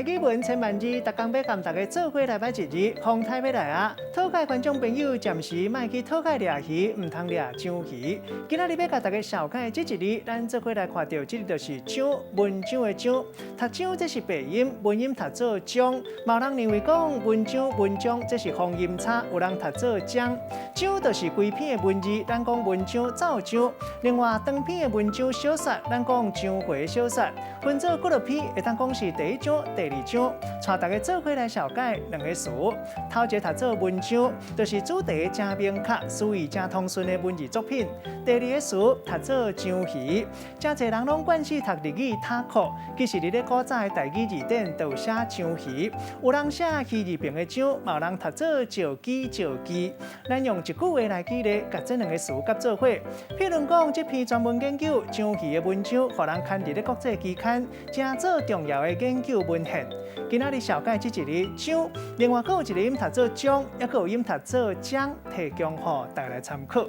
语文千万字，逐工要甲大家做伙来摆一字，风台要来啊！讨解观众朋友暂时莫去讨解掠鱼，唔通掠章鱼。今仔日要甲大家小解这一字，咱做伙来看到这字就是章，文章的章。读章这是白音，文音读做章。有人认为讲文章、文章这是方音差，有人读做章。章就是规篇的文字，咱讲文章造章。另外，长篇的文章小说，咱讲章回小说。分做几落篇，会当讲是第一章、第二章。带大家做伙来小解两个词。头一个读做文章，就是主题真明确、词义真通顺的文字作品。第二个词读做章鱼，真侪人拢惯势读日语塔课，其实伫咧古早的台语字典都有写章鱼，有人写鱼字边的章，有人读做石鸡、石鸡。咱用一句话来举例，甲这两个词夹做伙。譬如讲，这篇专门研究章鱼的文章，互人刊伫咧国际期刊，真做重要的研究文献。今仔日小解这一字章，另外还有一个音读做章，也有音读做章，提供互大家来参考。